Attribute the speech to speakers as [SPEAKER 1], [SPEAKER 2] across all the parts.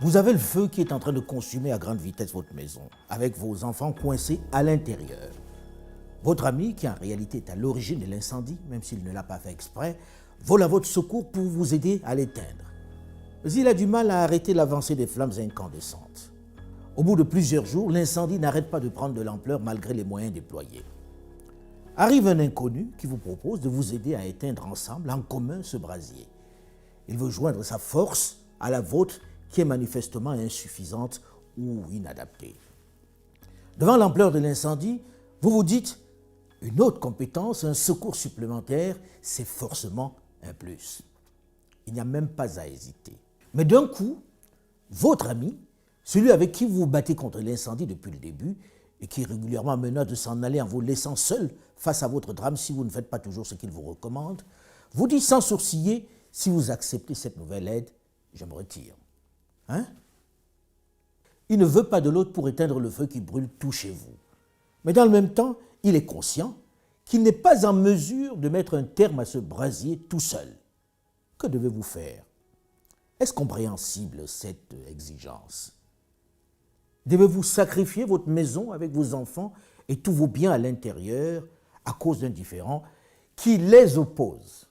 [SPEAKER 1] Vous avez le feu qui est en train de consumer à grande vitesse votre maison, avec vos enfants coincés à l'intérieur. Votre ami, qui en réalité est à l'origine de l'incendie, même s'il ne l'a pas fait exprès, vole à votre secours pour vous aider à l'éteindre. Mais il a du mal à arrêter l'avancée des flammes incandescentes. Au bout de plusieurs jours, l'incendie n'arrête pas de prendre de l'ampleur malgré les moyens déployés. Arrive un inconnu qui vous propose de vous aider à éteindre ensemble, en commun, ce brasier. Il veut joindre sa force à la vôtre qui est manifestement insuffisante ou inadaptée. Devant l'ampleur de l'incendie, vous vous dites « une autre compétence, un secours supplémentaire, c'est forcément un plus ». Il n'y a même pas à hésiter. Mais d'un coup, votre ami, celui avec qui vous vous battez contre l'incendie depuis le début et qui régulièrement menace de s'en aller en vous laissant seul face à votre drame si vous ne faites pas toujours ce qu'il vous recommande, vous dit sans sourciller « si vous acceptez cette nouvelle aide, je me retire ». Hein? Il ne veut pas de l'autre pour éteindre le feu qui brûle tout chez vous. Mais dans le même temps, il est conscient qu'il n'est pas en mesure de mettre un terme à ce brasier tout seul. Que devez-vous faire? Est-ce compréhensible cette exigence? Devez-vous sacrifier votre maison avec vos enfants et tous vos biens à l'intérieur à cause d'un différend qui les oppose?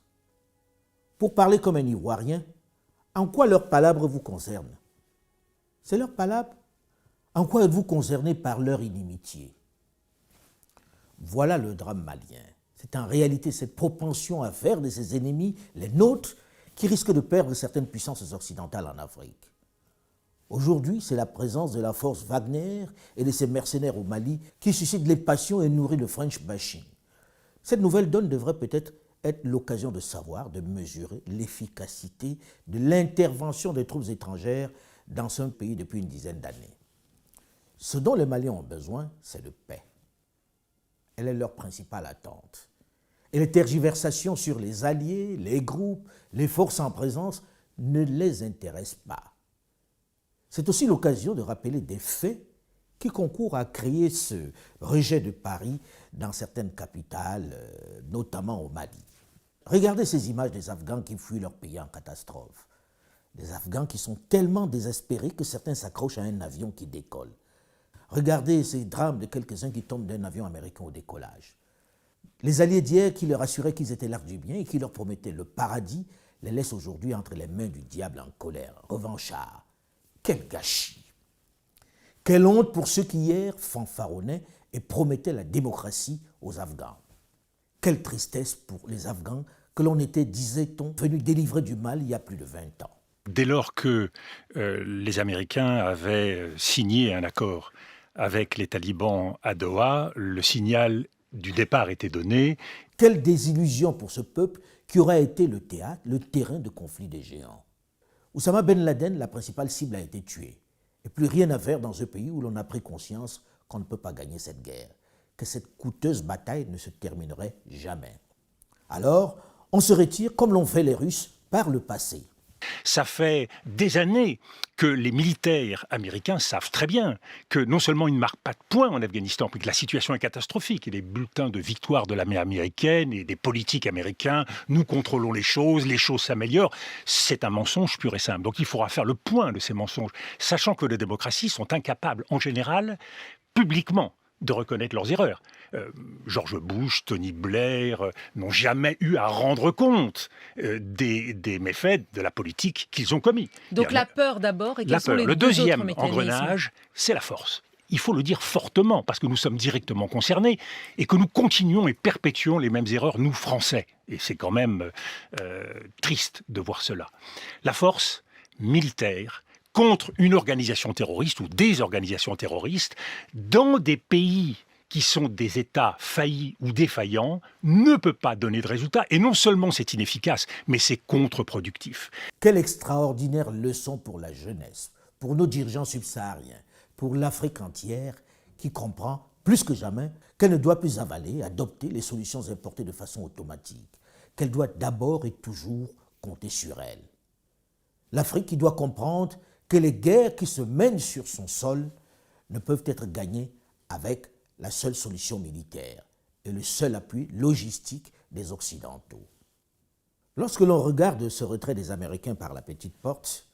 [SPEAKER 1] Pour parler comme un Ivoirien, en quoi leur palabre vous concerne? C'est leur palabre? En quoi êtes-vous concerné par leur inimitié? Voilà le drame malien. C'est en réalité cette propension à faire de ses ennemis les nôtres qui risque de perdre certaines puissances occidentales en Afrique. Aujourd'hui, c'est la présence de la force Wagner et de ses mercenaires au Mali qui suscite les passions et nourrit le French bashing. Cette nouvelle donne devrait peut-être être l'occasion de savoir, de mesurer l'efficacité de l'intervention des troupes étrangères dans ce pays depuis une dizaine d'années. Ce dont les Maliens ont besoin, c'est de paix. Elle est leur principale attente. Et les tergiversations sur les alliés, les groupes, les forces en présence ne les intéressent pas. C'est aussi l'occasion de rappeler des faits qui concourent à créer ce rejet de Paris dans certaines capitales, notamment au Mali. Regardez ces images des Afghans qui fuient leur pays en catastrophe. Des Afghans qui sont tellement désespérés que certains s'accrochent à un avion qui décolle. Regardez ces drames de quelques-uns qui tombent d'un avion américain au décollage. Les alliés d'hier qui leur assuraient qu'ils étaient l'arc du bien et qui leur promettaient le paradis les laissent aujourd'hui entre les mains du diable en colère, revanchards. Quel gâchis! Quelle honte pour ceux qui hier fanfaronnaient et promettaient la démocratie aux Afghans. Quelle tristesse pour les Afghans que l'on était, disait-on, venus délivrer du mal il y a plus de 20 ans.
[SPEAKER 2] Dès lors que les Américains avaient signé un accord avec les talibans à Doha, le signal du départ était donné.
[SPEAKER 1] Quelle désillusion pour ce peuple qui aurait été le théâtre, le terrain de conflit des géants. Oussama Ben Laden, la principale cible, a été tuée. Et plus rien à faire dans ce pays où l'on a pris conscience qu'on ne peut pas gagner cette guerre, que cette coûteuse bataille ne se terminerait jamais. Alors, on se retire comme l'ont fait les Russes par le passé.
[SPEAKER 2] Ça fait des années que les militaires américains savent très bien que non seulement ils ne marquent pas de points en Afghanistan, mais que la situation est catastrophique. Et les bulletins de victoire de l'armée américaine et des politiques américains, nous contrôlons les choses s'améliorent. C'est un mensonge pur et simple. Donc il faudra faire le point de ces mensonges, sachant que les démocraties sont incapables, en général, publiquement, de reconnaître leurs erreurs. George Bush, Tony Blair n'ont jamais eu à rendre compte des méfaits de la politique qu'ils ont commis.
[SPEAKER 3] Donc la peur d'abord, et quels sont les
[SPEAKER 2] Le
[SPEAKER 3] deux
[SPEAKER 2] deuxième
[SPEAKER 3] autres mécanismes?
[SPEAKER 2] engrenage, c'est la force. Il faut le dire fortement, parce que nous sommes directement concernés et que nous continuons et perpétuons les mêmes erreurs, nous Français. Et c'est quand même triste de voir cela. La force militaire contre une organisation terroriste ou des organisations terroristes dans des pays qui sont des États faillis ou défaillants ne peut pas donner de résultats. Et non seulement c'est inefficace, mais c'est contre-productif.
[SPEAKER 1] Quelle extraordinaire leçon pour la jeunesse, pour nos dirigeants subsahariens, pour l'Afrique entière qui comprend plus que jamais qu'elle ne doit plus avaler, adopter les solutions importées de façon automatique, qu'elle doit d'abord et toujours compter sur elle. L'Afrique qui doit comprendre que les guerres qui se mènent sur son sol ne peuvent être gagnées avec la seule solution militaire et le seul appui logistique des Occidentaux. Lorsque l'on regarde ce retrait des Américains par la petite porte,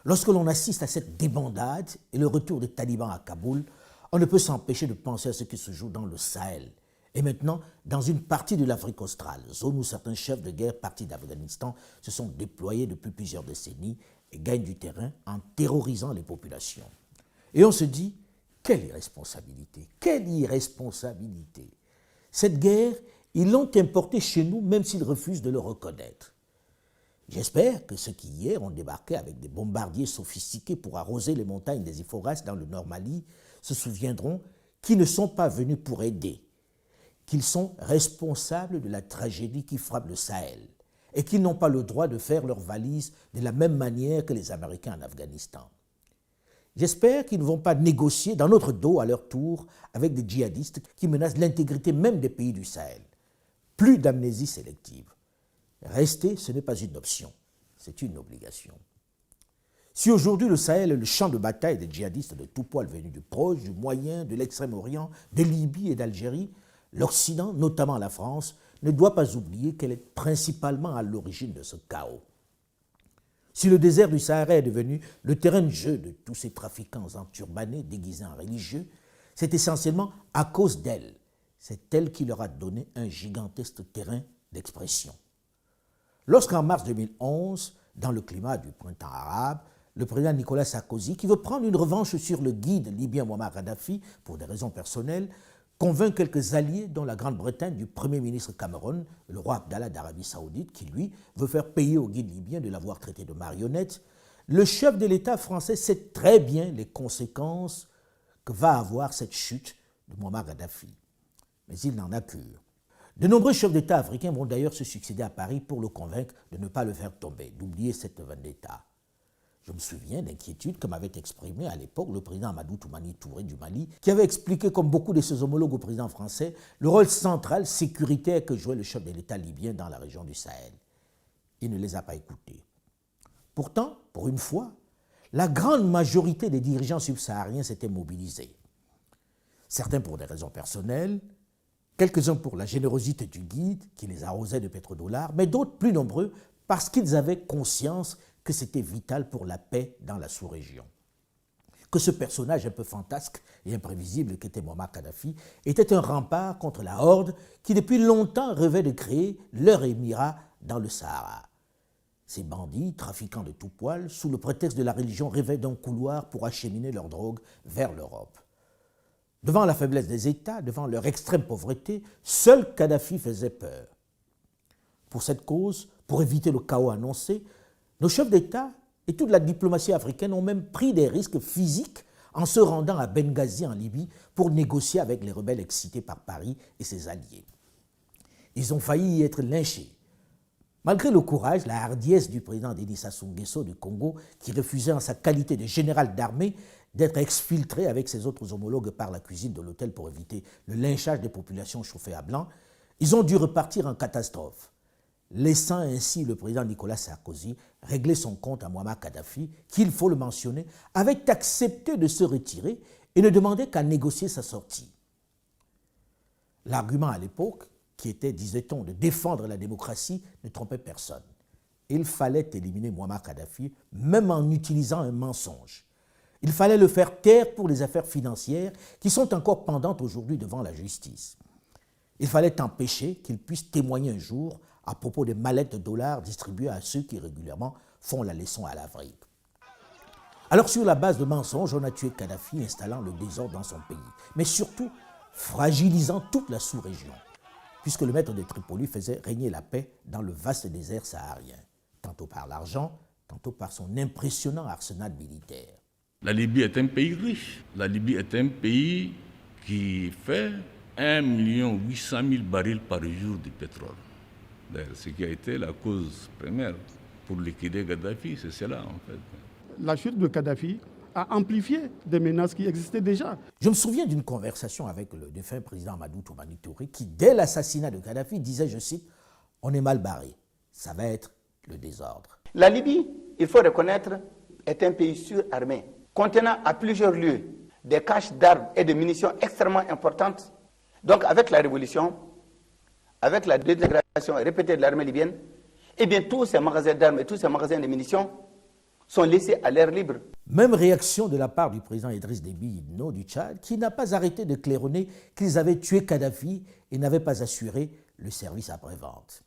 [SPEAKER 1] Lorsque l'on assiste à cette débandade et le retour des talibans à Kaboul, on ne peut s'empêcher de penser à ce qui se joue dans le Sahel. Et maintenant, dans une partie de l'Afrique australe, zone où certains chefs de guerre partis d'Afghanistan se sont déployés depuis plusieurs décennies et gagnent du terrain en terrorisant les populations. Et on se dit, quelle irresponsabilité, quelle irresponsabilité. Cette guerre, ils l'ont importée chez nous même s'ils refusent de le reconnaître. J'espère que ceux qui hier ont débarqué avec des bombardiers sophistiqués pour arroser les montagnes des Ifoghas dans le Nord Mali se souviendront qu'ils ne sont pas venus pour aider, qu'ils sont responsables de la tragédie qui frappe le Sahel et qu'ils n'ont pas le droit de faire leurs valises de la même manière que les Américains en Afghanistan. J'espère qu'ils ne vont pas négocier dans notre dos à leur tour avec des djihadistes qui menacent l'intégrité même des pays du Sahel. Plus d'amnésie sélective. Rester, ce n'est pas une option, c'est une obligation. Si aujourd'hui le Sahel est le champ de bataille des djihadistes de tout poil venus du Proche, du Moyen, de l'Extrême-Orient, de Libye et d'Algérie, l'Occident, notamment la France, ne doit pas oublier qu'elle est principalement à l'origine de ce chaos. Si le désert du Sahara est devenu le terrain de jeu de tous ces trafiquants enturbanés déguisés en religieux, c'est essentiellement à cause d'elle. C'est elle qui leur a donné un gigantesque terrain d'expression. Lorsqu'en mars 2011, dans le climat du printemps arabe, le président Nicolas Sarkozy, qui veut prendre une revanche sur le guide libyen Mouammar Kadhafi pour des raisons personnelles, convainc quelques alliés, dont la Grande-Bretagne du Premier ministre Cameron, le roi Abdallah d'Arabie Saoudite, qui lui veut faire payer au guide libyen de l'avoir traité de marionnette, le chef de l'État français sait très bien les conséquences que va avoir cette chute de Mouammar Kadhafi. Mais il n'en a cure. De nombreux chefs d'État africains vont d'ailleurs se succéder à Paris pour le convaincre de ne pas le faire tomber, d'oublier cette vendetta. Je me souviens d'inquiétudes que m'avait exprimé à l'époque le président Amadou Toumani Touré du Mali, qui avait expliqué, comme beaucoup de ses homologues au président français, le rôle central sécuritaire que jouait le chef de l'État libyen dans la région du Sahel. Il ne les a pas écoutés. Pourtant, pour une fois, la grande majorité des dirigeants subsahariens s'étaient mobilisés. Certains pour des raisons personnelles, quelques-uns pour la générosité du guide qui les arrosait de pétrodollars, mais d'autres plus nombreux parce qu'ils avaient conscience que c'était vital pour la paix dans la sous-région. Que ce personnage un peu fantasque et imprévisible qu'était Mouammar Kadhafi était un rempart contre la horde qui depuis longtemps rêvait de créer leur émirat dans le Sahara. Ces bandits, trafiquants de tout poil, sous le prétexte de la religion, rêvaient d'un couloir pour acheminer leur drogue vers l'Europe. Devant la faiblesse des États, devant leur extrême pauvreté, seul Kadhafi faisait peur. Pour cette cause, pour éviter le chaos annoncé, nos chefs d'État et toute la diplomatie africaine ont même pris des risques physiques en se rendant à Benghazi en Libye pour négocier avec les rebelles excités par Paris et ses alliés. Ils ont failli y être lynchés. Malgré le courage, la hardiesse du président Denis Sassou Nguesso du Congo, qui refusait en sa qualité de général d'armée d'être exfiltré avec ses autres homologues par la cuisine de l'hôtel pour éviter le lynchage des populations chauffées à blanc, ils ont dû repartir en catastrophe, laissant ainsi le président Nicolas Sarkozy régler son compte à Mouammar Kadhafi, qui, il faut le mentionner, avait accepté de se retirer et ne demandait qu'à négocier sa sortie. L'argument à l'époque, qui était, disait-on, de défendre la démocratie, ne trompait personne. Il fallait éliminer Mouammar Kadhafi, même en utilisant un mensonge. Il fallait le faire taire pour les affaires financières qui sont encore pendantes aujourd'hui devant la justice. Il fallait empêcher qu'il puisse témoigner un jour à propos des mallettes de dollars distribuées à ceux qui régulièrement font la leçon à l'Afrique. Alors sur la base de mensonges, on a tué Kadhafi, installant le désordre dans son pays, mais surtout fragilisant toute la sous-région, puisque le maître de Tripoli faisait régner la paix dans le vaste désert saharien, tantôt par l'argent, tantôt par son impressionnant arsenal militaire.
[SPEAKER 4] La Libye est un pays riche. La Libye est un pays qui fait 1 800 000 barils par jour de pétrole. D'ailleurs, ce qui a été la cause première pour liquider Kadhafi, c'est cela en fait.
[SPEAKER 5] La chute de Kadhafi a amplifié des menaces qui existaient déjà.
[SPEAKER 1] Je me souviens d'une conversation avec le défunt président Amadou Toumani Touré qui, dès l'assassinat de Kadhafi, disait, je cite, « On est mal barré, ça va être le désordre ».
[SPEAKER 6] La Libye, il faut reconnaître, est un pays surarmé, contenant à plusieurs lieux des caches d'armes et de munitions extrêmement importantes. Donc avec la révolution, avec la désintégration répétée de l'armée libyenne, eh bien tous ces magasins d'armes et tous ces magasins de munitions sont laissés à l'air libre.
[SPEAKER 1] Même réaction de la part du président Idriss Déby Itno du Tchad, qui n'a pas arrêté de claironner qu'ils avaient tué Kadhafi et n'avaient pas assuré le service après-vente.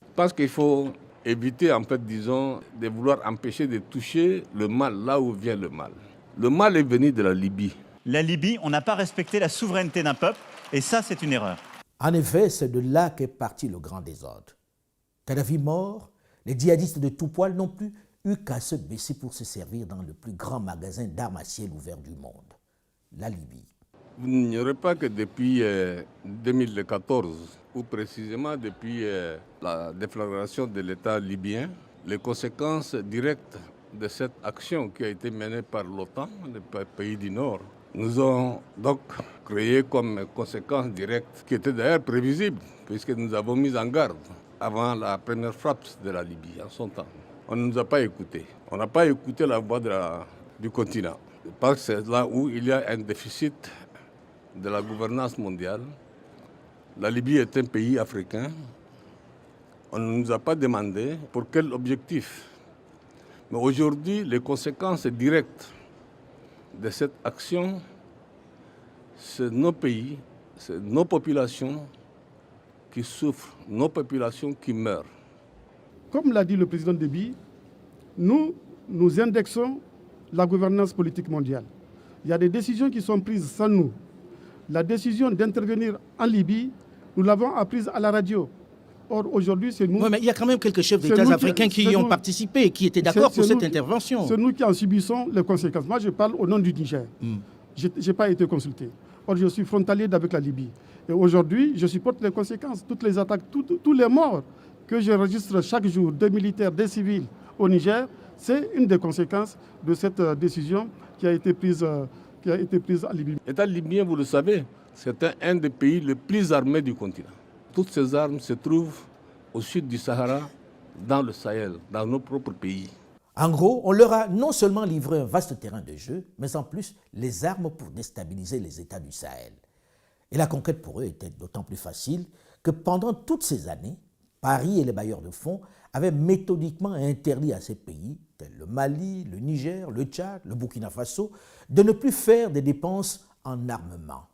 [SPEAKER 4] Je pense qu'il faut éviter, en fait, disons, de vouloir empêcher de toucher le mal là où vient le mal. Le mal est venu de la Libye.
[SPEAKER 7] La Libye, on n'a pas respecté la souveraineté d'un peuple, et ça, c'est une erreur.
[SPEAKER 1] En effet, c'est de là qu'est parti le grand désordre. Kadhafi mort, les djihadistes de tout poil n'ont plus eu qu'à se baisser pour se servir dans le plus grand magasin d'armes à ciel ouvert du monde, la Libye.
[SPEAKER 4] Vous n'ignorez pas que depuis 2014, ou précisément depuis la déflagration de l'État libyen, les conséquences directes de cette action qui a été menée par l'OTAN, les pays du Nord, nous ont donc créé comme conséquence directe, qui était d'ailleurs prévisible, puisque nous avons mis en garde avant la première frappe de la Libye en son temps. On ne nous a pas écoutés. On n'a pas écouté la voix du continent. Je pense que c'est là où il y a un déficit de la gouvernance mondiale. La Libye est un pays africain. On ne nous a pas demandé pour quel objectif. Mais aujourd'hui, les conséquences directes de cette action, c'est nos pays, c'est nos populations qui souffrent, nos populations qui meurent.
[SPEAKER 5] Comme l'a dit le président Déby, nous indexons la gouvernance politique mondiale. Il y a des décisions qui sont prises sans nous. La décision d'intervenir en Libye, nous l'avons apprise à la radio. Or, aujourd'hui, c'est nous...
[SPEAKER 1] Oui, mais il y a quand même quelques chefs d'État africains qui y ont participé et qui étaient d'accord pour cette intervention.
[SPEAKER 5] C'est nous qui en subissons les conséquences. Moi, je parle au nom du Niger. Je n'ai pas été consulté. Or, je suis frontalier avec la Libye. Et aujourd'hui, je supporte les conséquences, toutes les attaques, tous les morts que je registre chaque jour, des militaires, des civils au Niger, c'est une des conséquences de cette décision qui a été prise en Libye.
[SPEAKER 4] L'État libyen, vous le savez, c'est un des pays les plus armés du continent. Toutes ces armes se trouvent au sud du Sahara, dans le Sahel, dans nos propres pays.
[SPEAKER 1] En gros, on leur a non seulement livré un vaste terrain de jeu, mais en plus les armes pour déstabiliser les États du Sahel. Et la conquête pour eux était d'autant plus facile que pendant toutes ces années, Paris et les bailleurs de fonds avaient méthodiquement interdit à ces pays, tels le Mali, le Niger, le Tchad, le Burkina Faso, de ne plus faire des dépenses en armement.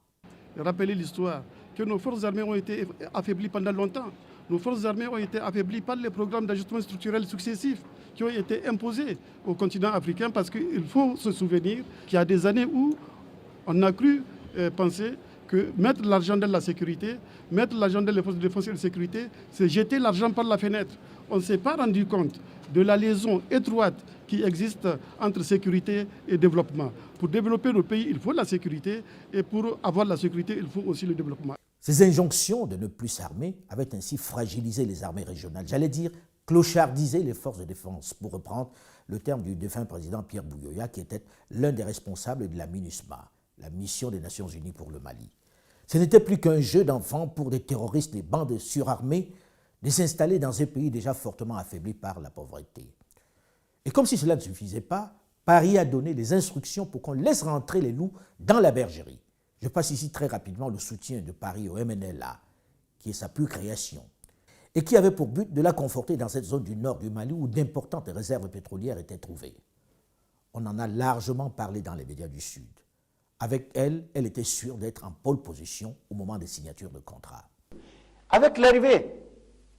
[SPEAKER 5] Rappelez l'histoire, que nos forces armées ont été affaiblies pendant longtemps. Nos forces armées ont été affaiblies par les programmes d'ajustement structurel successifs qui ont été imposés au continent africain parce qu'il faut se souvenir qu'il y a des années où on a cru penser que mettre l'argent dans la sécurité, mettre l'argent dans les forces de défense et de sécurité, c'est jeter l'argent par la fenêtre. On ne s'est pas rendu compte de la liaison étroite qui existe entre sécurité et développement. Pour développer nos pays, il faut la sécurité, et pour avoir la sécurité, il faut aussi le développement.
[SPEAKER 1] Ces injonctions de ne plus s'armer avaient ainsi fragilisé les armées régionales, j'allais dire clochardisé les forces de défense, pour reprendre le terme du défunt président Pierre Buyoya, qui était l'un des responsables de la MINUSMA, la mission des Nations Unies pour le Mali. Ce n'était plus qu'un jeu d'enfants pour des terroristes, des bandes surarmées, de s'installer dans un pays déjà fortement affaibli par la pauvreté. Et comme si cela ne suffisait pas, Paris a donné des instructions pour qu'on laisse rentrer les loups dans la bergerie. Je passe ici très rapidement le soutien de Paris au MNLA, qui est sa pure création, et qui avait pour but de la conforter dans cette zone du nord du Mali où d'importantes réserves pétrolières étaient trouvées. On en a largement parlé dans les médias du Sud. Avec elle, elle était sûre d'être en pole position au moment des signatures de contrats.
[SPEAKER 6] Avec l'arrivée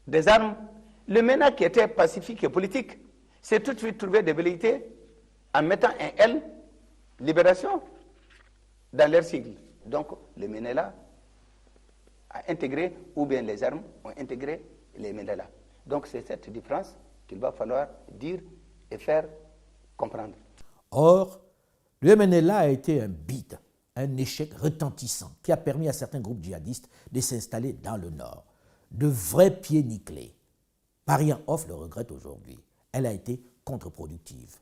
[SPEAKER 6] des armes, le MENA qui était pacifique et politique s'est tout de suite trouvé des velléités en mettant un L, libération, dans leur sigle. Donc le MENA a intégré, ou bien les armes ont intégré les MENA. Donc c'est cette différence qu'il va falloir dire et faire comprendre.
[SPEAKER 1] Or, le MNLA a été un bide, un échec retentissant qui a permis à certains groupes djihadistes de s'installer dans le nord. De vrais pieds nickelés. Paris en off le regrette aujourd'hui. Elle a été contre-productive.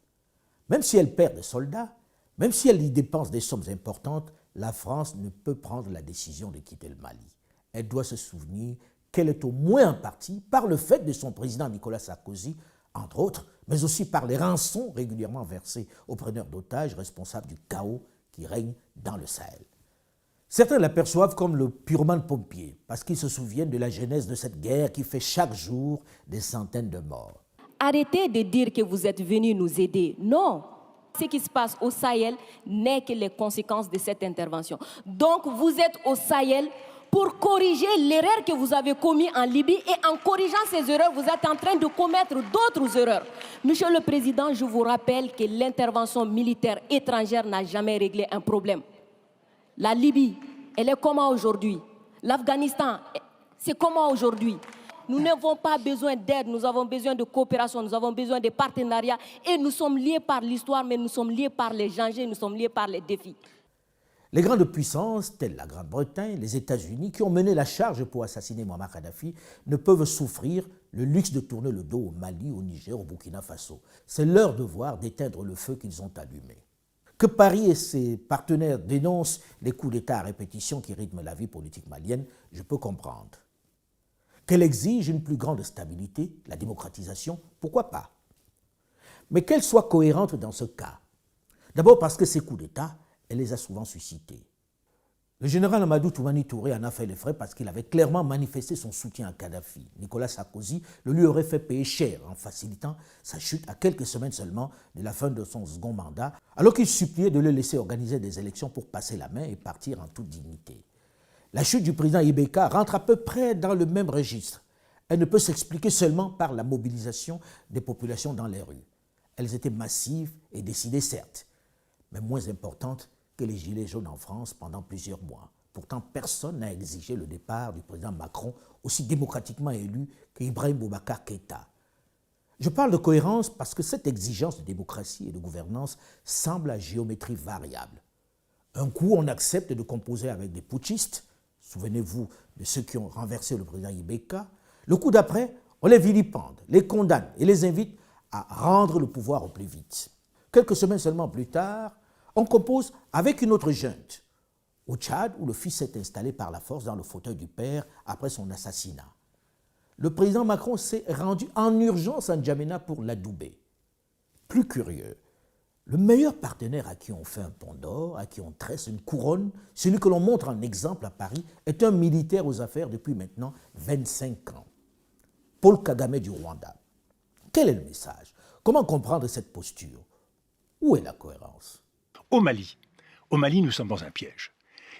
[SPEAKER 1] Même si elle perd des soldats, même si elle y dépense des sommes importantes, la France ne peut prendre la décision de quitter le Mali. Elle doit se souvenir qu'elle est au moins en partie par le fait de son président Nicolas Sarkozy, entre autres, mais aussi par les rançons régulièrement versées aux preneurs d'otages responsables du chaos qui règne dans le Sahel. Certains l'aperçoivent comme le pyromane pompier, parce qu'ils se souviennent de la genèse de cette guerre qui fait chaque jour des centaines de morts.
[SPEAKER 8] Arrêtez de dire que vous êtes venus nous aider. Non. Ce qui se passe au Sahel n'est que les conséquences de cette intervention. Donc, vous êtes au Sahel pour corriger l'erreur que vous avez commise en Libye. Et en corrigeant ces erreurs, vous êtes en train de commettre d'autres erreurs. Monsieur le Président, je vous rappelle que l'intervention militaire étrangère n'a jamais réglé un problème. La Libye, elle est comment aujourd'hui? L'Afghanistan, c'est comment aujourd'hui? Nous n'avons pas besoin d'aide, nous avons besoin de coopération, nous avons besoin de partenariat. Et nous sommes liés par l'histoire, mais nous sommes liés par les enjeux, nous sommes liés par les défis.
[SPEAKER 1] Les grandes puissances, telles la Grande-Bretagne, les États-Unis, qui ont mené la charge pour assassiner Muammar Kadhafi, ne peuvent souffrir le luxe de tourner le dos au Mali, au Niger, au Burkina Faso. C'est leur devoir d'éteindre le feu qu'ils ont allumé. Que Paris et ses partenaires dénoncent les coups d'État à répétition qui rythment la vie politique malienne, je peux comprendre. Qu'elle exige une plus grande stabilité, la démocratisation, pourquoi pas? Mais qu'elle soit cohérente dans ce cas. D'abord parce que ces coups d'État, elle les a souvent suscités. Le général Amadou Toumani Touré en a fait les frais parce qu'il avait clairement manifesté son soutien à Kadhafi. Nicolas Sarkozy le lui aurait fait payer cher en facilitant sa chute à quelques semaines seulement de la fin de son second mandat, alors qu'il suppliait de le laisser organiser des élections pour passer la main et partir en toute dignité. La chute du président Ibeka rentre à peu près dans le même registre. Elle ne peut s'expliquer seulement par la mobilisation des populations dans les rues. Elles étaient massives et décidées certes, mais moins importantes que les gilets jaunes en France pendant plusieurs mois. Pourtant, personne n'a exigé le départ du président Macron, aussi démocratiquement élu qu'Ibrahim Boubacar Keïta. Je parle de cohérence parce que cette exigence de démocratie et de gouvernance semble à géométrie variable. Un coup, on accepte de composer avec des putschistes. Souvenez-vous de ceux qui ont renversé le président Ibeka. Le coup d'après, on les vilipende, les condamne et les invite à rendre le pouvoir au plus vite. Quelques semaines seulement plus tard, on compose avec une autre junte, au Tchad, où le fils s'est installé par la force dans le fauteuil du père après son assassinat. Le président Macron s'est rendu en urgence à N'Djamena pour l'adouber. Plus curieux, le meilleur partenaire à qui on fait un pont d'or, à qui on tresse une couronne, celui que l'on montre en exemple à Paris, est un militaire aux affaires depuis maintenant 25 ans. Paul Kagame du Rwanda. Quel est le message? Comment comprendre cette posture? Où est la cohérence?
[SPEAKER 2] Au Mali, nous sommes dans un piège.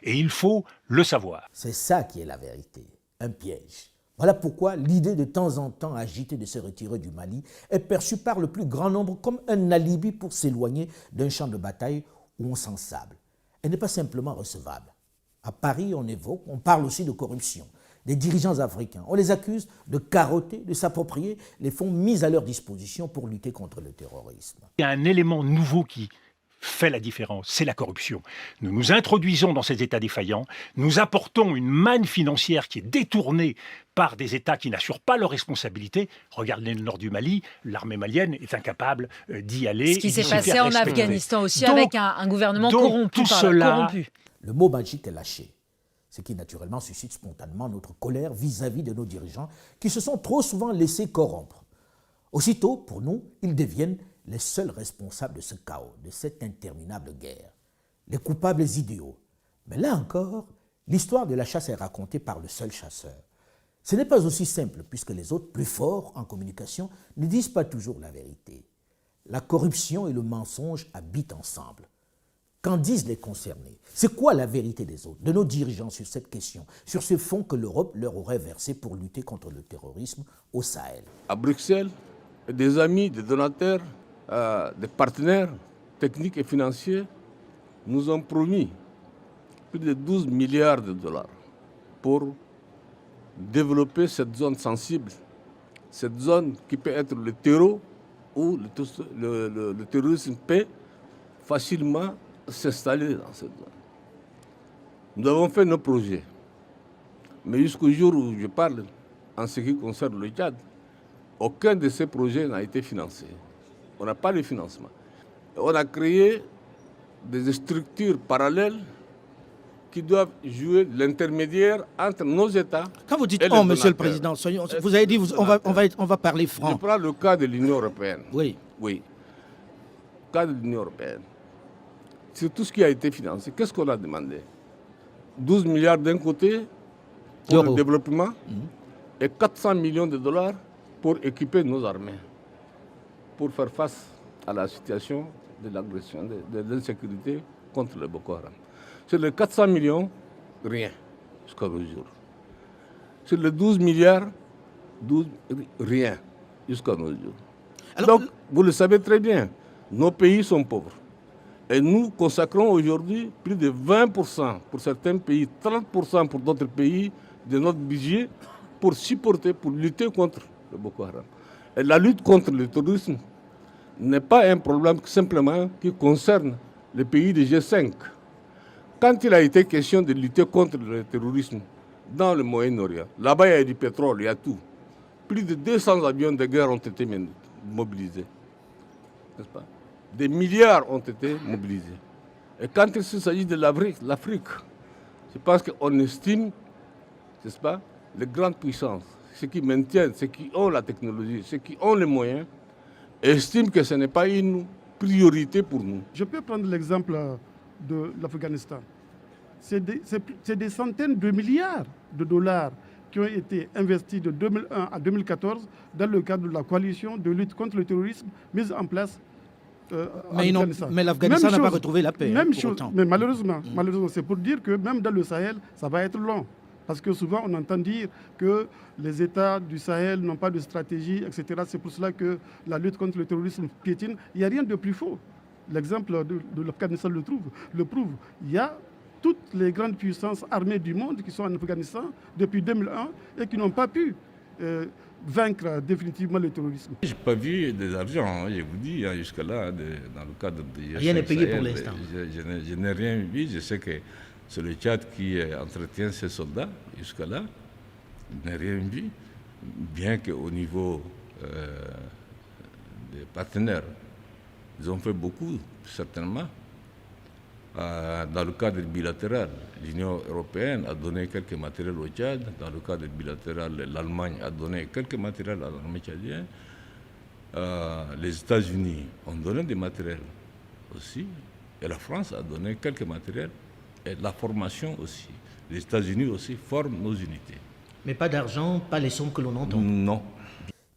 [SPEAKER 2] Et il faut le savoir.
[SPEAKER 1] C'est ça qui est la vérité, un piège. Voilà pourquoi l'idée de temps en temps agitée de se retirer du Mali est perçue par le plus grand nombre comme un alibi pour s'éloigner d'un champ de bataille où on s'ensable. Elle n'est pas simplement recevable. À Paris, on parle aussi de corruption. Des dirigeants africains, on les accuse de carotter, de s'approprier les fonds mis à leur disposition pour lutter contre le terrorisme.
[SPEAKER 2] Il y a un élément nouveau qui fait la différence, c'est la corruption. Nous nous introduisons dans ces États défaillants, nous apportons une manne financière qui est détournée par des États qui n'assurent pas leurs responsabilités. Regardez le nord du Mali, l'armée malienne est incapable d'y aller.
[SPEAKER 3] Ce qui s'est passé en Afghanistan aussi, avec un gouvernement corrompu.
[SPEAKER 1] Le mot magique est lâché, ce qui naturellement suscite spontanément notre colère vis-à-vis de nos dirigeants qui se sont trop souvent laissés corrompre. Aussitôt, pour nous, ils deviennent les seuls responsables de ce chaos, de cette interminable guerre, les coupables idéaux. Mais là encore, l'histoire de la chasse est racontée par le seul chasseur. Ce n'est pas aussi simple, puisque les autres, plus forts en communication, ne disent pas toujours la vérité. La corruption et le mensonge habitent ensemble. Qu'en disent les concernés? C'est quoi la vérité des autres, de nos dirigeants sur cette question, sur ce fonds que l'Europe leur aurait versé pour lutter contre le terrorisme au Sahel?
[SPEAKER 4] À Bruxelles, des amis, des donateurs, des partenaires techniques et financiers nous ont promis plus de 12 milliards de dollars pour développer cette zone sensible, cette zone qui peut être le terreau où le terrorisme peut facilement s'installer dans cette zone. Nous avons fait nos projets, mais jusqu'au jour où je parle, en ce qui concerne le Tchad, aucun de ces projets n'a été financé. On n'a pas le financement. On a créé des structures parallèles qui doivent jouer l'intermédiaire entre nos États.
[SPEAKER 9] Quand vous dites « on », Monsieur le Président, vous avez dit on va parler franc.
[SPEAKER 4] Je prends le cas de l'Union européenne.
[SPEAKER 9] Oui.
[SPEAKER 4] Oui. Le cas de l'Union européenne. C'est tout ce qui a été financé. Qu'est-ce qu'on a demandé? 12 milliards d'un côté pour le développement et 400 millions de dollars pour équiper nos armées. pour faire face à la situation de l'agression, de l'insécurité contre le Boko Haram. Sur les 400 millions, rien jusqu'à nos jours. Sur les 12 milliards, rien jusqu'à nos jours. Alors, donc, vous le savez très bien, nos pays sont pauvres. Et nous consacrons aujourd'hui plus de 20% pour certains pays, 30% pour d'autres pays de notre budget pour supporter, pour lutter contre le Boko Haram. Et la lutte contre le terrorisme n'est pas un problème simplement qui concerne les pays du G5. Quand il a été question de lutter contre le terrorisme dans le Moyen-Orient, là-bas il y a du pétrole, il y a tout. Plus de 200 avions de guerre ont été mobilisés. N'est-ce pas? Des milliards ont été mobilisés. Et quand il s'agit de l'Afrique, je pense qu'on estime, n'est-ce pas, les grandes puissances, ceux qui maintiennent, ceux qui ont la technologie, ceux qui ont les moyens, estiment que ce n'est pas une priorité pour nous.
[SPEAKER 5] Je peux prendre l'exemple de l'Afghanistan. C'est des centaines de milliards de dollars qui ont été investis de 2001 à 2014 dans le cadre de la coalition de lutte contre le terrorisme mise en place.
[SPEAKER 9] Mais l'Afghanistan n'a pas retrouvé la paix.
[SPEAKER 5] Même chose, mais malheureusement, c'est pour dire que même dans le Sahel, ça va être long. Parce que souvent, on entend dire que les États du Sahel n'ont pas de stratégie, etc. C'est pour cela que la lutte contre le terrorisme piétine. Il n'y a rien de plus faux. L'exemple de l'Afghanistan le prouve. Il y a toutes les grandes puissances armées du monde qui sont en Afghanistan depuis 2001 et qui n'ont pas pu vaincre définitivement le terrorisme.
[SPEAKER 4] Je n'ai pas vu des argents, je vous dis, jusque-là, dans le cadre de...
[SPEAKER 9] Rien n'est payé pour l'instant.
[SPEAKER 4] Je n'ai rien vu. Je sais que c'est le Tchad qui entretient ses soldats jusque-là. Je n'ai rien vu. Bien qu'au niveau des partenaires, ils ont fait beaucoup, certainement. Dans le cadre bilatéral, l'Union européenne a donné quelques matériels au Tchad. Dans le cadre bilatéral, l'Allemagne a donné quelques matériels à l'armée tchadienne. Les États-Unis ont donné des matériels aussi. Et la France a donné quelques matériels. Et la formation aussi. Les États-Unis aussi forment nos unités.
[SPEAKER 9] Mais pas d'argent, pas les sommes que l'on entend.
[SPEAKER 4] Non.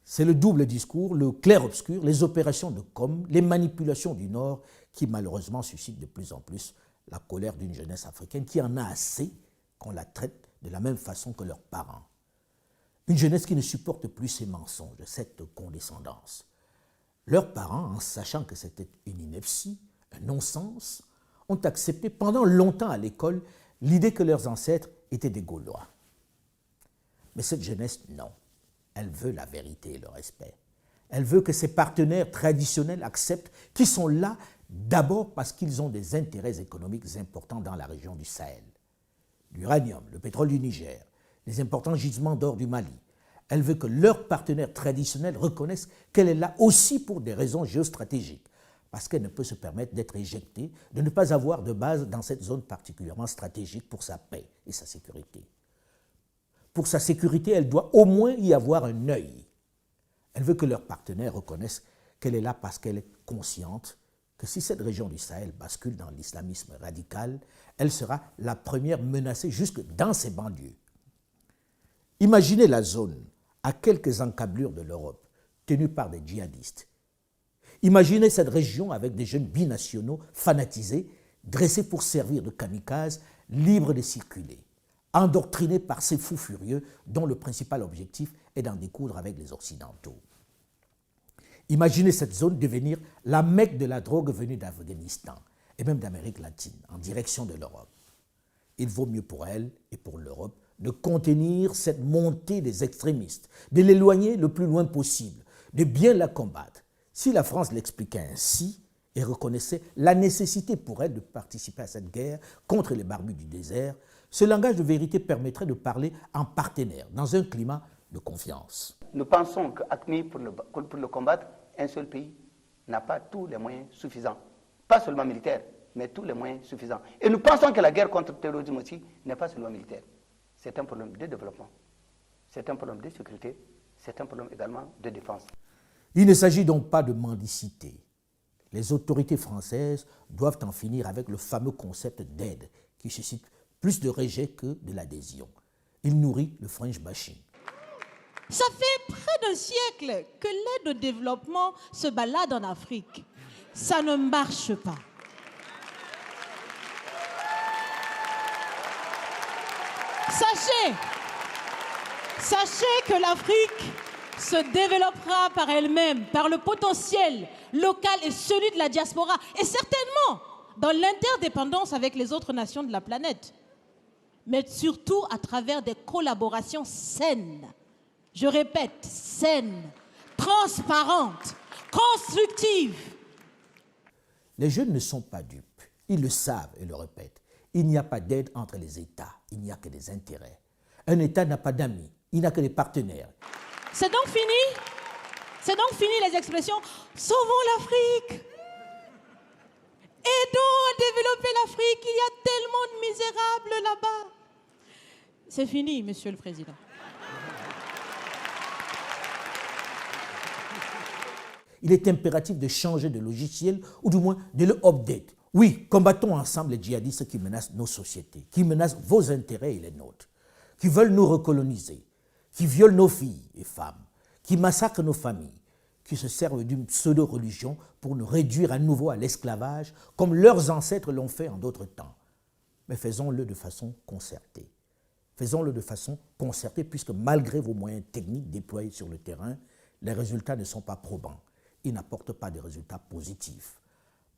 [SPEAKER 1] C'est le double discours, le clair-obscur, les opérations de com, les manipulations du Nord qui malheureusement suscitent de plus en plus la colère d'une jeunesse africaine qui en a assez qu'on la traite de la même façon que leurs parents. Une jeunesse qui ne supporte plus ces mensonges, cette condescendance. Leurs parents, en sachant que c'était une ineptie, un non-sens, ont accepté pendant longtemps à l'école l'idée que leurs ancêtres étaient des Gaulois. Mais cette jeunesse, non. Elle veut la vérité et le respect. Elle veut que ses partenaires traditionnels acceptent qu'ils sont là d'abord parce qu'ils ont des intérêts économiques importants dans la région du Sahel. L'uranium, le pétrole du Niger, les importants gisements d'or du Mali. Elle veut que leurs partenaires traditionnels reconnaissent qu'elle est là aussi pour des raisons géostratégiques, parce qu'elle ne peut se permettre d'être éjectée, de ne pas avoir de base dans cette zone particulièrement stratégique pour sa paix et sa sécurité. Pour sa sécurité, elle doit au moins y avoir un œil. Elle veut que leurs partenaires reconnaissent qu'elle est là parce qu'elle est consciente que si cette région du Sahel bascule dans l'islamisme radical, elle sera la première menacée jusque dans ses banlieues. Imaginez la zone à quelques encablures de l'Europe, tenue par des djihadistes. Imaginez cette région avec des jeunes binationaux fanatisés, dressés pour servir de kamikazes, libres de circuler, endoctrinés par ces fous furieux dont le principal objectif est d'en découdre avec les Occidentaux. Imaginez cette zone devenir la Mecque de la drogue venue d'Afghanistan et même d'Amérique latine, en direction de l'Europe. Il vaut mieux pour elle et pour l'Europe de contenir cette montée des extrémistes, de l'éloigner le plus loin possible, de bien la combattre. Si la France l'expliquait ainsi et reconnaissait la nécessité pour elle de participer à cette guerre contre les barbus du désert, ce langage de vérité permettrait de parler en partenaire, dans un climat de confiance.
[SPEAKER 6] Nous pensons qu'AQMI, pour le combattre, un seul pays n'a pas tous les moyens suffisants. Pas seulement militaires, mais tous les moyens suffisants. Et nous pensons que la guerre contre le terrorisme aussi n'est pas seulement militaire. C'est un problème de développement, c'est un problème de sécurité, c'est un problème également de défense.
[SPEAKER 1] Il ne s'agit donc pas de mendicité. Les autorités françaises doivent en finir avec le fameux concept d'aide qui suscite plus de rejet que de l'adhésion. Il nourrit le French bashing.
[SPEAKER 10] Ça fait près d'un siècle que l'aide au développement se balade en Afrique. Ça ne marche pas. Sachez que l'Afrique se développera par elle-même, par le potentiel local et celui de la diaspora, et certainement dans l'interdépendance avec les autres nations de la planète, mais surtout à travers des collaborations saines. Je répète, saines, transparentes, constructives.
[SPEAKER 1] Les jeunes ne sont pas dupes. Ils le savent et le répètent. Il n'y a pas d'aide entre les États. Il n'y a que des intérêts. Un État n'a pas d'amis. Il n'a que des partenaires.
[SPEAKER 10] C'est donc fini? C'est donc fini les expressions « Sauvons l'Afrique ». Aidons à développer l'Afrique. Il y a tellement de misérables là-bas. C'est fini, Monsieur le Président.
[SPEAKER 1] Il est impératif de changer de logiciel ou du moins de le update. Oui, combattons ensemble les djihadistes qui menacent nos sociétés, qui menacent vos intérêts et les nôtres, qui veulent nous recoloniser, qui violent nos filles et femmes, qui massacrent nos familles, qui se servent d'une pseudo-religion pour nous réduire à nouveau à l'esclavage, comme leurs ancêtres l'ont fait en d'autres temps. Mais faisons-le de façon concertée. Faisons-le de façon concertée, puisque malgré vos moyens techniques déployés sur le terrain, les résultats ne sont pas probants. Ils n'apportent pas de résultats positifs.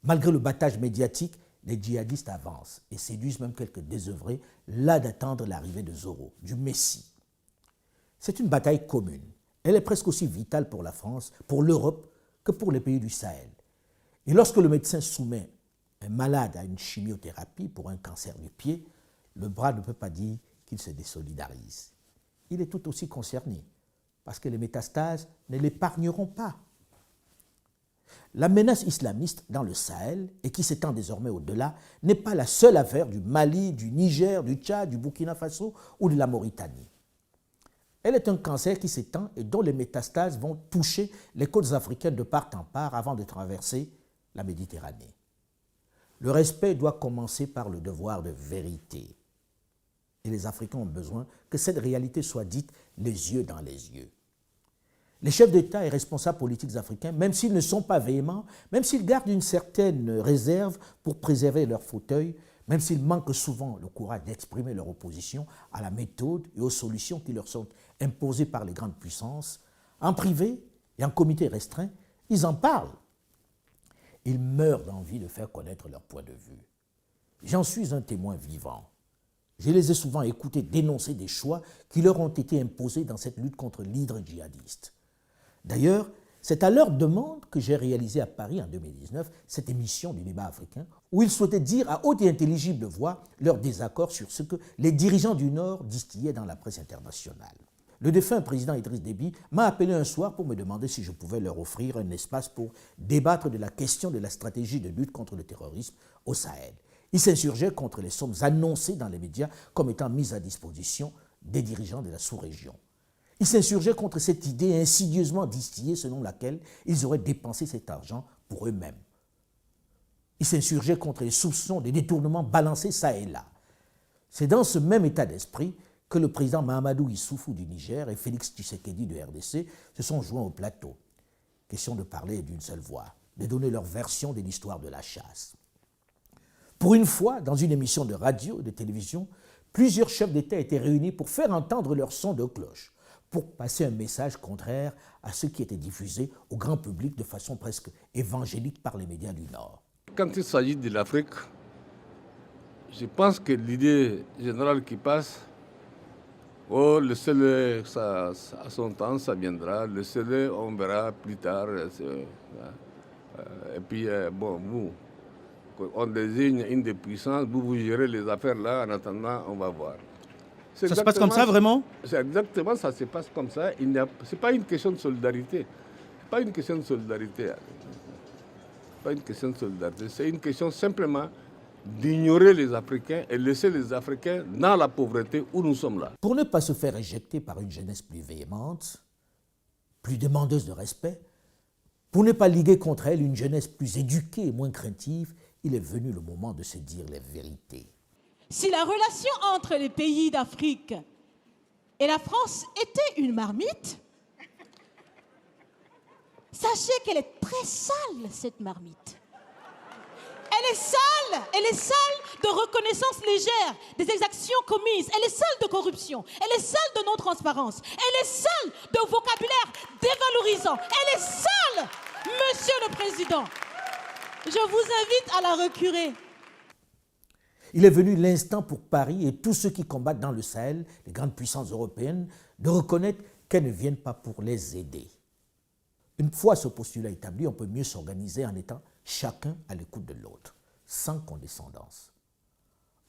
[SPEAKER 1] Malgré le battage médiatique, les djihadistes avancent et séduisent même quelques désœuvrés, là d'attendre l'arrivée de Zoro, du Messie. C'est une bataille commune. Elle est presque aussi vitale pour la France, pour l'Europe, que pour les pays du Sahel. Et lorsque le médecin soumet un malade à une chimiothérapie pour un cancer du pied, le bras ne peut pas dire qu'il se désolidarise. Il est tout aussi concerné, parce que les métastases ne l'épargneront pas. La menace islamiste dans le Sahel, et qui s'étend désormais au-delà, n'est pas la seule affaire du Mali, du Niger, du Tchad, du Burkina Faso ou de la Mauritanie. Elle est un cancer qui s'étend et dont les métastases vont toucher les côtes africaines de part en part avant de traverser la Méditerranée. Le respect doit commencer par le devoir de vérité. Et les Africains ont besoin que cette réalité soit dite les yeux dans les yeux. Les chefs d'État et responsables politiques africains, même s'ils ne sont pas véhéments, même s'ils gardent une certaine réserve pour préserver leur fauteuil, même s'ils manquent souvent le courage d'exprimer leur opposition à la méthode et aux solutions qui leur sont imposées par les grandes puissances, en privé et en comité restreint, ils en parlent. Ils meurent d'envie de faire connaître leur point de vue. J'en suis un témoin vivant. Je les ai souvent écoutés dénoncer des choix qui leur ont été imposés dans cette lutte contre l'hydre djihadiste. D'ailleurs, c'est à leur demande que j'ai réalisé à Paris en 2019 cette émission du débat africain où ils souhaitaient dire à haute et intelligible voix leur désaccord sur ce que les dirigeants du Nord distillaient dans la presse internationale. Le défunt président Idriss Déby m'a appelé un soir pour me demander si je pouvais leur offrir un espace pour débattre de la question de la stratégie de lutte contre le terrorisme au Sahel. Il s'insurgeait contre les sommes annoncées dans les médias comme étant mises à disposition des dirigeants de la sous-région. Ils s'insurgeaient contre cette idée insidieusement distillée selon laquelle ils auraient dépensé cet argent pour eux-mêmes. Ils s'insurgeaient contre les soupçons de détournements balancés ça et là. C'est dans ce même état d'esprit que le président Mahamadou Issoufou du Niger et Félix Tshisekedi du RDC se sont joints au plateau. Question de parler d'une seule voix, de donner leur version de l'histoire de la chasse. Pour une fois, dans une émission de radio et de télévision, plusieurs chefs d'État étaient réunis pour faire entendre leur son de cloche, pour passer un message contraire à ce qui était diffusé au grand public de façon presque évangélique par les médias du Nord.
[SPEAKER 4] Quand il s'agit de l'Afrique, je pense que l'idée générale qui passe, oh, le seul, ça, à son temps, ça viendra, le seul, on verra plus tard. Et puis, bon, vous, on désigne une des puissances, vous gérez les affaires là, en attendant, on va voir.
[SPEAKER 9] Ça se passe comme ça, vraiment?
[SPEAKER 4] C'est exactement, ça se passe comme ça. Ce n'est pas une question de solidarité. Ce pas une question de solidarité. Pas une question de solidarité. C'est une question simplement d'ignorer les Africains et laisser les Africains dans la pauvreté où nous sommes là.
[SPEAKER 1] Pour ne pas se faire éjecter par une jeunesse plus véhémente, plus demandeuse de respect, pour ne pas liguer contre elle une jeunesse plus éduquée et moins craintive, il est venu le moment de se dire les vérités.
[SPEAKER 10] Si la relation entre les pays d'Afrique et la France était une marmite, sachez qu'elle est très sale, cette marmite. Elle est sale de reconnaissance légère des exactions commises, elle est sale de corruption, elle est sale de non-transparence, elle est sale de vocabulaire dévalorisant, elle est sale, Monsieur le Président. Je vous invite à la recurer.
[SPEAKER 1] Il est venu l'instant pour Paris et tous ceux qui combattent dans le Sahel, les grandes puissances européennes, de reconnaître qu'elles ne viennent pas pour les aider. Une fois ce postulat établi, on peut mieux s'organiser en étant chacun à l'écoute de l'autre, sans condescendance.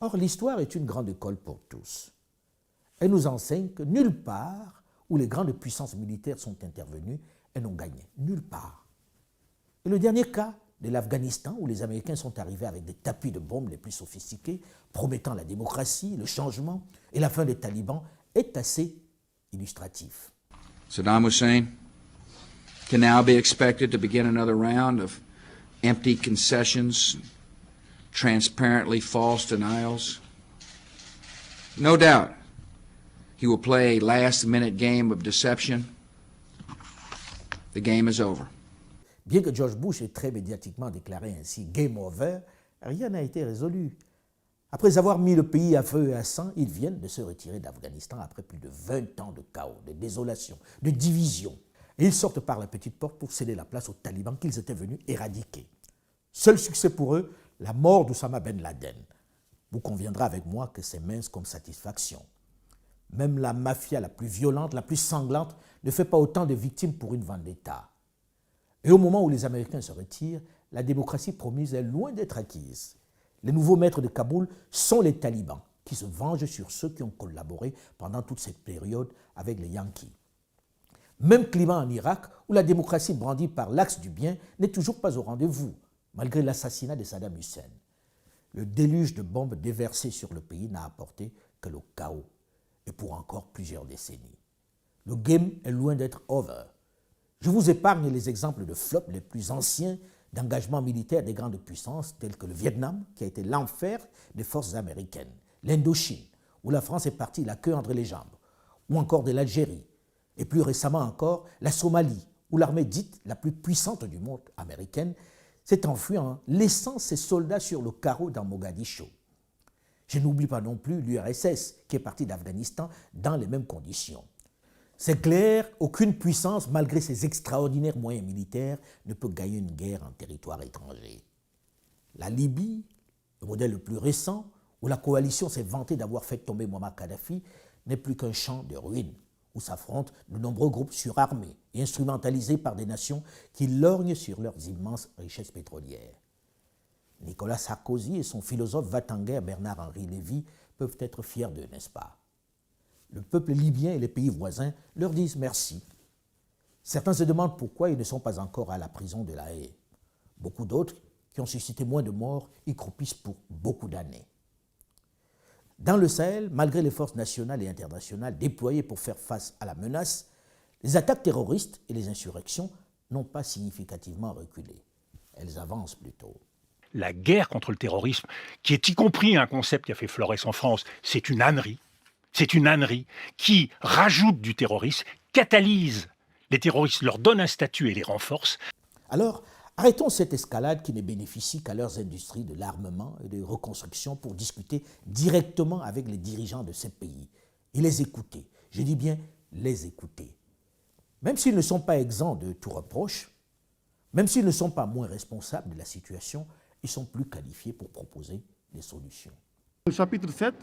[SPEAKER 1] Or, l'histoire est une grande école pour tous. Elle nous enseigne que nulle part où les grandes puissances militaires sont intervenues, elles n'ont gagné. Nulle part. Et le dernier cas de l'Afghanistan, où les Américains sont arrivés avec des tapis de bombes les plus sophistiqués, promettant la démocratie, le changement et la fin des talibans, est assez illustratif.
[SPEAKER 11] Saddam Hussein can now be expected to begin another round of empty concessions, transparently false denials. No doubt, he will play a last-minute game of deception. The game is over.
[SPEAKER 1] Bien que George Bush ait très médiatiquement déclaré ainsi « Game over », rien n'a été résolu. Après avoir mis le pays à feu et à sang, ils viennent de se retirer d'Afghanistan après plus de 20 ans de chaos, de désolation, de division. Et ils sortent par la petite porte pour céder la place aux talibans qu'ils étaient venus éradiquer. Seul succès pour eux, la mort d'Oussama Ben Laden. Vous conviendrez avec moi que c'est mince comme satisfaction. Même la mafia la plus violente, la plus sanglante, ne fait pas autant de victimes pour une vendetta. Et au moment où les Américains se retirent, la démocratie promise est loin d'être acquise. Les nouveaux maîtres de Kaboul sont les talibans, qui se vengent sur ceux qui ont collaboré pendant toute cette période avec les Yankees. Même climat en Irak, où la démocratie brandie par l'axe du bien n'est toujours pas au rendez-vous, malgré l'assassinat de Saddam Hussein. Le déluge de bombes déversées sur le pays n'a apporté que le chaos, et pour encore plusieurs décennies. Le game est loin d'être over. Je vous épargne les exemples de flops les plus anciens d'engagement militaire des grandes puissances, tels que le Vietnam, qui a été l'enfer des forces américaines, l'Indochine, où la France est partie la queue entre les jambes, ou encore de l'Algérie, et plus récemment encore la Somalie, où l'armée dite la plus puissante du monde américaine s'est enfuie en laissant ses soldats sur le carreau dans Mogadiscio. Je n'oublie pas non plus l'URSS, qui est partie d'Afghanistan dans les mêmes conditions. C'est clair, aucune puissance, malgré ses extraordinaires moyens militaires, ne peut gagner une guerre en territoire étranger. La Libye, le modèle le plus récent, où la coalition s'est vantée d'avoir fait tomber Muammar Kadhafi, n'est plus qu'un champ de ruines, où s'affrontent de nombreux groupes surarmés et instrumentalisés par des nations qui lorgnent sur leurs immenses richesses pétrolières. Nicolas Sarkozy et son philosophe va-t-en-guerre Bernard-Henri Lévy peuvent être fiers d'eux, n'est-ce pas? Le peuple libyen et les pays voisins leur disent merci. Certains se demandent pourquoi ils ne sont pas encore à la prison de La Haye. Beaucoup d'autres, qui ont suscité moins de morts, y croupissent pour beaucoup d'années. Dans le Sahel, malgré les forces nationales et internationales déployées pour faire face à la menace, les attaques terroristes et les insurrections n'ont pas significativement reculé. Elles avancent plutôt.
[SPEAKER 2] La guerre contre le terrorisme, qui est y compris un concept qui a fait florès en France, c'est une ânerie. C'est une ânerie qui rajoute du terrorisme, catalyse les terroristes, leur donne un statut et les renforce.
[SPEAKER 1] Alors, arrêtons cette escalade qui ne bénéficie qu'à leurs industries de l'armement et de reconstruction pour discuter directement avec les dirigeants de ces pays et les écouter. Je dis bien les écouter. Même s'ils ne sont pas exempts de tout reproche, même s'ils ne sont pas moins responsables de la situation, ils sont plus qualifiés pour proposer des solutions.
[SPEAKER 5] Le chapitre 7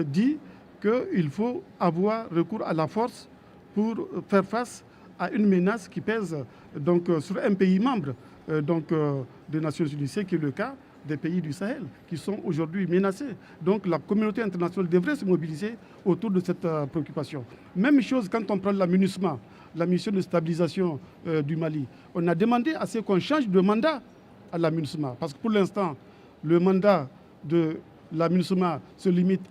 [SPEAKER 5] dit qu'il faut avoir recours à la force pour faire face à une menace qui pèse donc, sur un pays membre des Nations Unies, c'est qui est le cas des pays du Sahel qui sont aujourd'hui menacés. Donc la communauté internationale devrait se mobiliser autour de cette préoccupation. Même chose quand on prend la MINUSMA, la mission de stabilisation du Mali. On a demandé à ce qu'on change de mandat à la MINUSMA, parce que pour l'instant, le mandat de la MINUSMA se limite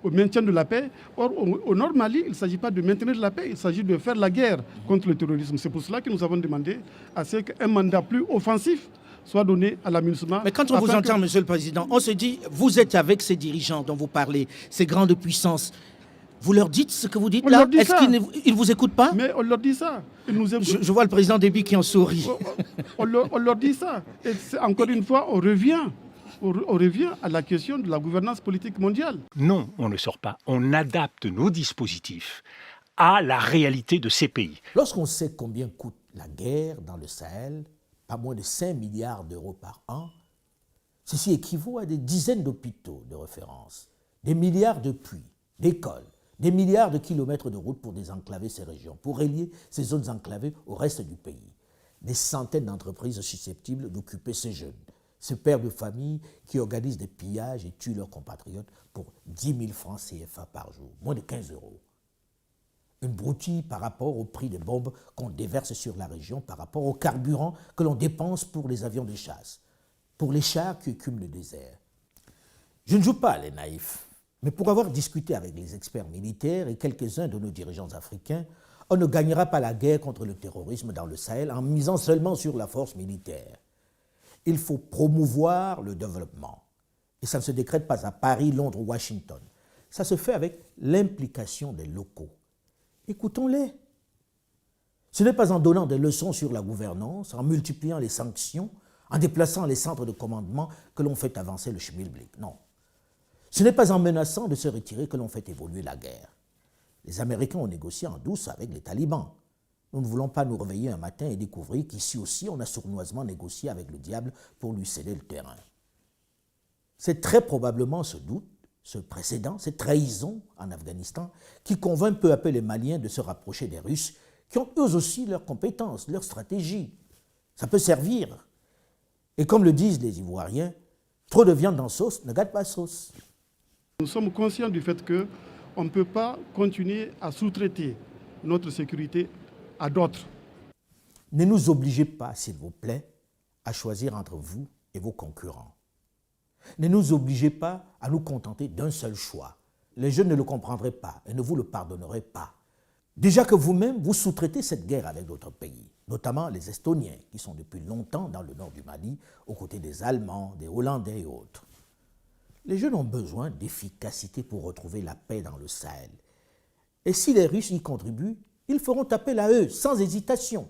[SPEAKER 5] au maintien de la paix. Or, au Nord Mali, il ne s'agit pas de maintenir la paix, il s'agit de faire la guerre contre le terrorisme. C'est pour cela que nous avons demandé à ce qu'un mandat plus offensif soit donné à la MINUSMA.
[SPEAKER 9] Mais quand on vous entend, Monsieur le Président, on se dit, vous êtes avec ces dirigeants dont vous parlez, ces grandes puissances. Vous leur dites ce que vous dites
[SPEAKER 5] On
[SPEAKER 9] là?
[SPEAKER 5] leur dit
[SPEAKER 9] Est-ce
[SPEAKER 5] ça.
[SPEAKER 9] qu'ils ne vous écoutent pas?
[SPEAKER 5] Mais on leur dit ça. Ils nous écoutent.
[SPEAKER 9] Je vois le président Déby qui en sourit.
[SPEAKER 5] On leur dit ça. Et encore une fois, on revient à la question de la gouvernance politique mondiale.
[SPEAKER 2] Non, on ne sort pas. On adapte nos dispositifs à la réalité de ces pays.
[SPEAKER 1] Lorsqu'on sait combien coûte la guerre dans le Sahel, pas moins de 5 milliards d'euros par an, ceci équivaut à des dizaines d'hôpitaux de référence, des milliards de puits, d'écoles, des milliards de kilomètres de routes pour désenclaver ces régions, pour relier ces zones enclavées au reste du pays. Des centaines d'entreprises susceptibles d'occuper ces jeunes, ces pères de famille qui organisent des pillages et tuent leurs compatriotes pour 10 000 francs CFA par jour, moins de 15 euros. Une broutille par rapport au prix des bombes qu'on déverse sur la région, par rapport au carburant que l'on dépense pour les avions de chasse, pour les chars qui écument le désert. Je ne joue pas les naïfs. Mais pour avoir discuté avec les experts militaires et quelques-uns de nos dirigeants africains, on ne gagnera pas la guerre contre le terrorisme dans le Sahel en misant seulement sur la force militaire. Il faut promouvoir le développement. Et ça ne se décrète pas à Paris, Londres ou Washington. Ça se fait avec l'implication des locaux. Écoutons-les. Ce n'est pas en donnant des leçons sur la gouvernance, en multipliant les sanctions, en déplaçant les centres de commandement que l'on fait avancer le schmilblick. Non. Ce n'est pas en menaçant de se retirer que l'on fait évoluer la guerre. Les Américains ont négocié en douce avec les talibans. Nous ne voulons pas nous réveiller un matin et découvrir qu'ici aussi on a sournoisement négocié avec le diable pour lui céder le terrain. C'est très probablement ce doute, ce précédent, cette trahison en Afghanistan qui convainc peu à peu les Maliens de se rapprocher des Russes qui ont eux aussi leurs compétences, leurs stratégies. Ça peut servir. Et comme le disent les Ivoiriens, trop de viande dans sauce ne gâte pas sauce.
[SPEAKER 5] Nous sommes conscients du fait qu'on ne peut pas continuer à sous-traiter notre sécurité à d'autres.
[SPEAKER 1] Ne nous obligez pas, s'il vous plaît, à choisir entre vous et vos concurrents. Ne nous obligez pas à nous contenter d'un seul choix. Les jeunes ne le comprendraient pas et ne vous le pardonneraient pas. Déjà que vous-même, vous sous-traitez cette guerre avec d'autres pays, notamment les Estoniens, qui sont depuis longtemps dans le nord du Mali, aux côtés des Allemands, des Hollandais et autres. Les jeunes ont besoin d'efficacité pour retrouver la paix dans le Sahel. Et si les Russes y contribuent, ils feront appel à eux, sans hésitation.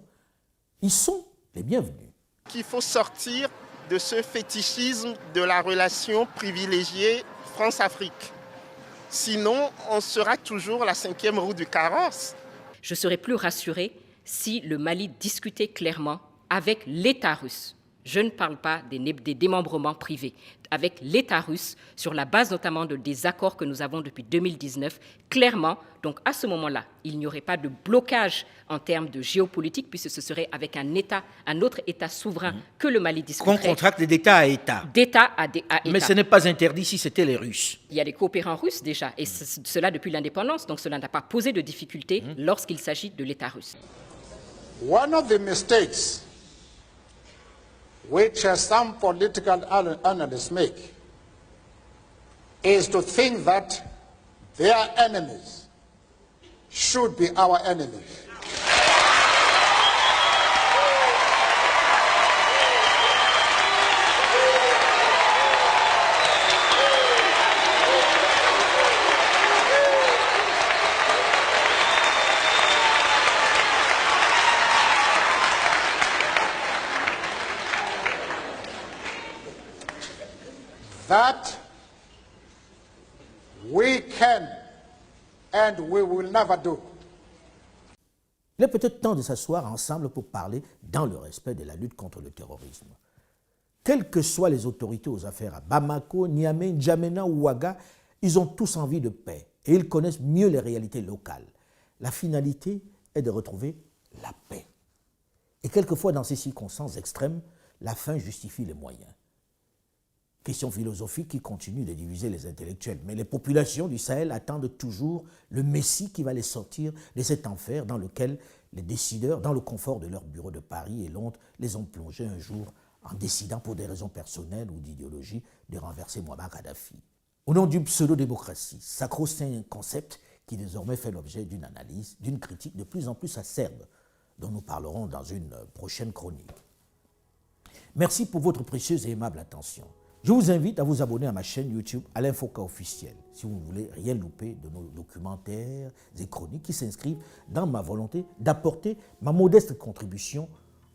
[SPEAKER 1] Ils sont les bienvenus.
[SPEAKER 12] Qu'il faut sortir de ce fétichisme de la relation privilégiée France-Afrique. Sinon, on sera toujours la 5e roue du carrosse.
[SPEAKER 13] Je serais plus rassurée si le Mali discutait clairement avec l'État russe. Je ne parle pas des démembrements privés, avec l'État russe, sur la base notamment des accords que nous avons depuis 2019, clairement. Donc à ce moment-là, il n'y aurait pas de blocage en termes de géopolitique, puisque ce serait avec un autre État souverain que le Mali discuterait.
[SPEAKER 9] Qu'on contracte d'État à État.
[SPEAKER 13] D'État à État.
[SPEAKER 9] Mais ce n'est pas interdit si c'était les Russes.
[SPEAKER 13] Il y a des coopérants russes déjà, et cela depuis l'indépendance, donc cela n'a pas posé de difficulté lorsqu'il s'agit de l'État russe.
[SPEAKER 14] One of the mistakes which some political analysts make is to think that their enemies should be our enemies. That we can and we will never do.
[SPEAKER 1] Il est peut-être temps de s'asseoir ensemble pour parler dans le respect de la lutte contre le terrorisme. Quelles que soient les autorités aux affaires à Bamako, Niamey, N'Djamena ou Ouaga, ils ont tous envie de paix et ils connaissent mieux les réalités locales. La finalité est de retrouver la paix. Et quelquefois, dans ces circonstances extrêmes, la fin justifie les moyens. Question philosophique qui continue de diviser les intellectuels. Mais les populations du Sahel attendent toujours le Messie qui va les sortir de cet enfer dans lequel les décideurs, dans le confort de leur bureau de Paris et Londres, les ont plongés un jour en décidant pour des raisons personnelles ou d'idéologie de renverser Mouammar Kadhafi. Au nom d'une pseudo-démocratie, sacro-saint concept qui désormais fait l'objet d'une analyse, d'une critique de plus en plus acerbe, dont nous parlerons dans une prochaine chronique. Merci pour votre précieuse et aimable attention. Je vous invite à vous abonner à ma chaîne YouTube Alain Foka Officiel si vous ne voulez rien louper de nos documentaires et chroniques qui s'inscrivent dans ma volonté d'apporter ma modeste contribution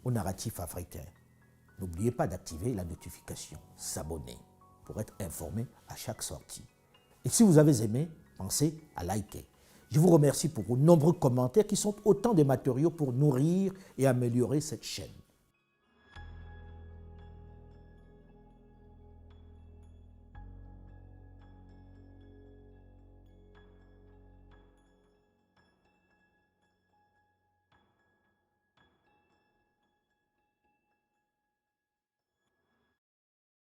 [SPEAKER 1] au narratif africain. N'oubliez pas d'activer la notification, s'abonner pour être informé à chaque sortie. Et si vous avez aimé, pensez à liker. Je vous remercie pour vos nombreux commentaires qui sont autant de matériaux pour nourrir et améliorer cette chaîne.